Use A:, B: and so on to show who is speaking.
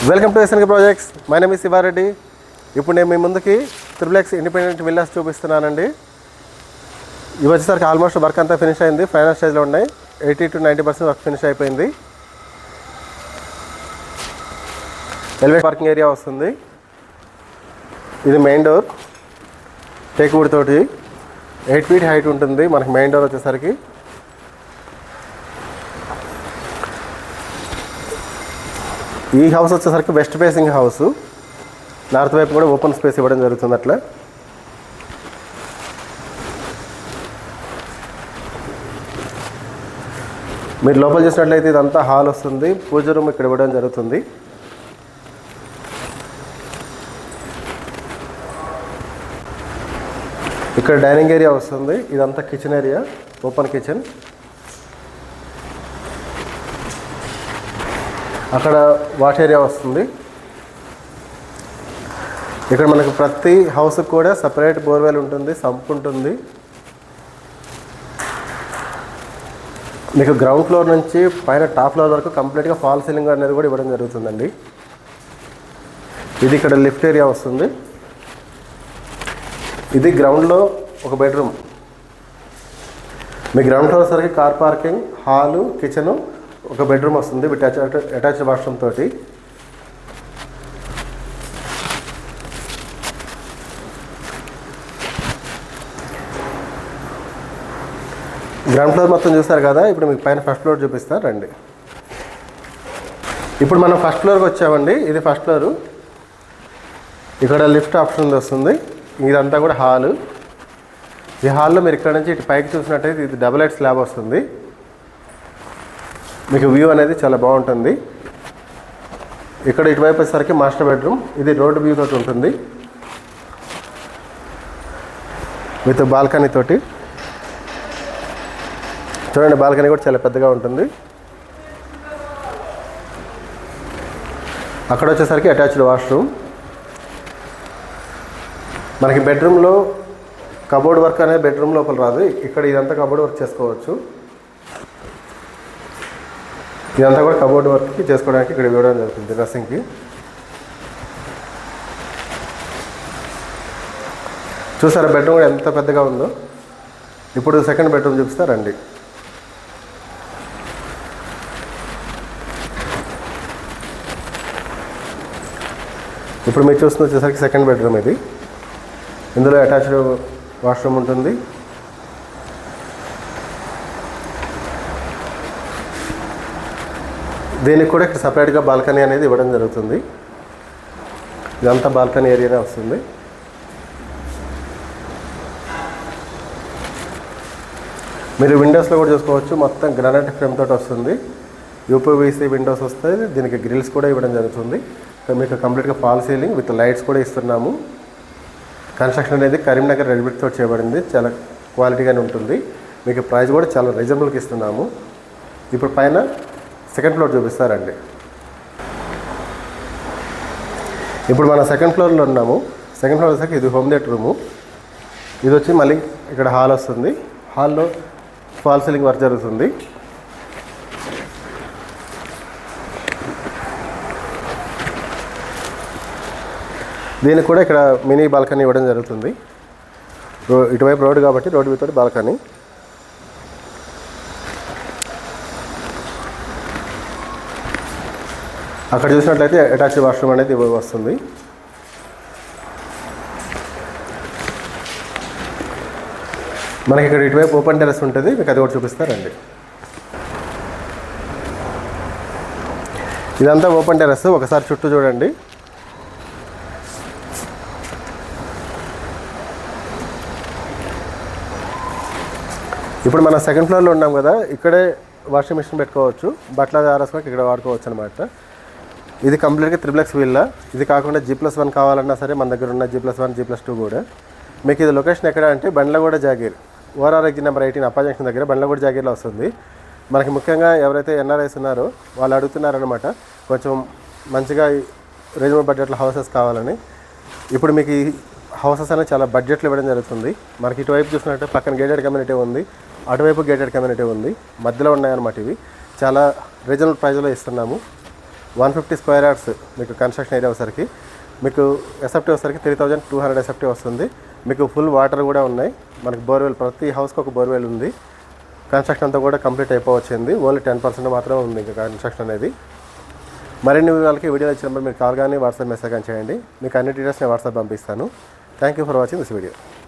A: Welcome to SNK projects. My name is Shiva Reddy. ఇప్పుడు నేను మీ ముందుకి త్రిబుల్ ఇండిపెండెంట్ విల్లాస్ చూపిస్తున్నానండి. ఇవి వచ్చేసరికి ఆల్మోస్ట్ వర్క్ అంతా ఫినిష్ అయింది. ఫైనల్ స్టేజ్లో ఉన్నాయి. 80 to 90% వర్క్ ఫినిష్ అయిపోయింది. ఎలివేట్ పార్కింగ్ ఏరియా వస్తుంది. ఇది మెయిన్ డోర్ టేక్ వుడ్ తోటి 8 feet హైట్ ఉంటుంది. మనకి మెయిన్ డోర్ వచ్చేసరికి ఈ హౌస్ వచ్చేసరికి వెస్ట్ ఫేసింగ్ హౌస్. నార్త్ వైపు కూడా ఓపెన్ స్పేస్ ఇవ్వడం జరుగుతుంది. అట్లా మీరు లోపల చూసినట్లయితే ఇదంతా హాల్ వస్తుంది. పూజ రూమ్ ఇక్కడ ఇవ్వడం జరుగుతుంది. ఇక్కడ డైనింగ్ ఏరియా వస్తుంది. ఇదంతా కిచెన్ ఏరియా, ఓపెన్ కిచెన్. అక్కడ వాష్ ఏరియా వస్తుంది. ఇక్కడ మనకు ప్రతి హౌస్కి కూడా సపరేట్ బోర్వెల్ ఉంటుంది, సంప్ ఉంటుంది. మీకు గ్రౌండ్ ఫ్లోర్ నుంచి పైన టాప్ ఫ్లోర్ వరకు కంప్లీట్గా ఫాల్ సీలింగ్ అనేది కూడా ఇవ్వడం జరుగుతుందండి. ఇది ఇక్కడ లిఫ్ట్ ఏరియా వస్తుంది. ఇది గ్రౌండ్లో ఒక బెడ్రూమ్. మీ గ్రౌండ్ ఫ్లోర్ సరికి కార్ పార్కింగ్, హాలు, కిచెను, ఒక బెడ్రూమ్ వస్తుంది విత్ అటాచ్డ్ వాష్రూమ్ తోటి. గ్రౌండ్ ఫ్లోర్ మొత్తం చూస్తారు కదా. ఇప్పుడు మీకు పైన ఫస్ట్ ఫ్లోర్ చూపిస్తారు రండి. ఇప్పుడు మనం ఫస్ట్ ఫ్లోర్కి వచ్చామండి. ఇది ఫస్ట్ ఫ్లోరు. ఇక్కడ లిఫ్ట్ ఆప్షన్ వస్తుంది. ఇదంతా కూడా హాలు. ఈ హాల్లో మీరు ఇక్కడ నుంచి ఇటు పైకి చూసినట్టయితే ఇది డబుల్ హెడ్ స్లాబ్ వస్తుంది. మీకు వ్యూ అనేది చాలా బాగుంటుంది. ఇక్కడ ఇటువైపు వచ్చేసరికి మాస్టర్ బెడ్రూమ్. ఇది రోడ్డు వ్యూ తోటి ఉంటుంది విత్ బాల్కనీ తోటి. చూడండి, బాల్కనీ కూడా చాలా పెద్దగా ఉంటుంది. అక్కడ వచ్చేసరికి అటాచ్డ్ వాష్రూమ్. మనకి బెడ్రూమ్లో కబోర్డ్ వర్క్ అనేది బెడ్రూమ్ లోపల రాదు. ఇక్కడ ఇదంతా కబోర్డ్ వర్క్ చేసుకోవచ్చు. ఇదంతా కూడా కబోర్డ్ వర్క్కి చేసుకోవడానికి ఇక్కడ ఇవ్వడం జరుగుతుంది డ్రెస్సింగ్కి. చూసారా బెడ్రూమ్ కూడా ఎంత పెద్దగా ఉందో. ఇప్పుడు సెకండ్ బెడ్రూమ్ చూపిస్తారండి. ఇప్పుడు మీరు చూస్తున్న వచ్చేసరికి సెకండ్ బెడ్రూమ్ ఇది. ఇందులో అటాచ్డ్ వాష్రూమ్ ఉంటుంది. దీనికి కూడా ఇక్కడ సపరేట్గా బాల్కనీ అనేది ఇవ్వడం జరుగుతుంది. ఇదంతా బాల్కనీ ఏరియానే వస్తుంది. మీరు విండోస్లో కూడా చూసుకోవచ్చు. మొత్తం గ్రానైట్ ఫ్రేమ్ తోటి వస్తుంది. యూపీవీసీ విండోస్ వస్తాయి. దీనికి గ్రిల్స్ కూడా ఇవ్వడం జరుగుతుంది. మీకు కంప్లీట్గా ఫాల్ సీలింగ్ విత్ లైట్స్ కూడా ఇస్తున్నాము. కన్స్ట్రక్షన్ అనేది కరీంనగర్ రెడ్ బ్రిక్ తోటి చేయబడింది. చాలా క్వాలిటీగానే ఉంటుంది. మీకు ప్రైస్ కూడా చాలా రీజనబుల్కి ఇస్తున్నాము. ఇప్పుడు పైన సెకండ్ ఫ్లోర్ చూపిస్తారండి. ఇప్పుడు మనం సెకండ్ ఫ్లోర్లో ఉన్నాము. సెకండ్ ఫ్లోర్ వచ్చేసరికి ఇది హోమ్ థియేటర్ రూము. ఇది వచ్చి మళ్ళీ ఇక్కడ హాల్ వస్తుంది. హాల్లో ఫాల్ సీలింగ్ వర్క్ జరుగుతుంది. దీనికి కూడా ఇక్కడ మినీ బాల్కనీ ఇవ్వడం జరుగుతుంది. ఇటువైపు రోడ్డు కాబట్టి రోడ్డు మీద బాల్కనీ. అక్కడ చూసినట్లయితే అటాచ్డ్ వాష్రూమ్ అనేది వస్తుంది. మనకి ఇక్కడ ఇటువైపు ఓపెన్ టెర్రస్ ఉంటుంది. మీకు అది కూడా చూపిస్తారండి. ఇదంతా ఓపెన్ టెర్రస్. ఒకసారి చుట్టూ చూడండి. ఇప్పుడు మనం సెకండ్ ఫ్లోర్లో ఉన్నాం కదా. ఇక్కడే వాషింగ్ మిషన్ పెట్టుకోవచ్చు. బట్టలు ఆరేసుకోవడానికి ఇక్కడ వాడుకోవచ్చు అనమాట. ఇది కంప్లీట్గా త్రిబుల్ విల్లా. ఇది కాకుండా G+1 కావాలన్నా సరే మన దగ్గర ఉన్న G+1, G+2 కూడా. మీకు ఇది లొకేషన్ ఎక్కడ అంటే Bandlaguda jagir, ORR exit number 18 అప్పా జంక్షన్ దగ్గర బండ్లగూడ జాగీర్లో వస్తుంది. మనకి ముఖ్యంగా ఎవరైతే NRIs ఉన్నారో వాళ్ళు అడుగుతున్నారనమాట కొంచెం మంచిగా రీజనబుల్ బడ్జెట్లో హౌసెస్ కావాలని. ఇప్పుడు మీకు ఈ హౌసెస్ అనేది చాలా బడ్జెట్లో ఇవ్వడం జరుగుతుంది. మనకి ఇటువైపు చూసినట్టే పక్కన గేటెడ్ కమ్యూనిటీ ఉంది, అటువైపు గేటెడ్ కమ్యూనిటీ ఉంది. మధ్యలో ఉన్నాయన్నమాట. ఇవి చాలా రీజనబుల్ ప్రైస్లో ఇస్తున్నాము. 150 స్క్వేర్ యార్డ్స్ మీకు కన్స్ట్రక్షన్ ఏరియా వచ్చేసరికి మీకు ఎస్ఎఫ్టీ వచ్చేసరికి 3200 ఎస్ఎఫ్టీ వస్తుంది. మీకు ఫుల్ వాటర్ కూడా ఉన్నాయి. మనకి బోర్వెల్ ప్రతి హౌస్కి ఒక బోర్వెల్ ఉంది. కన్స్ట్రక్షన్ అంతా కూడా కంప్లీట్ అయిపోవచ్చింది. ఓన్లీ 10% మాత్రమే ఉంది ఇంకా కన్స్ట్రక్షన్ అనేది. మరిన్ని వివరాలకి వీడియో ఇచ్చినప్పుడు మీరు కాల్ కానీ వాట్సాప్ మెసేజ్ కానీ చేయండి. మీకు అన్ని డీటెయిల్స్ నేను వాట్సాప్ పంపిస్తాను. Thank you for watching this video.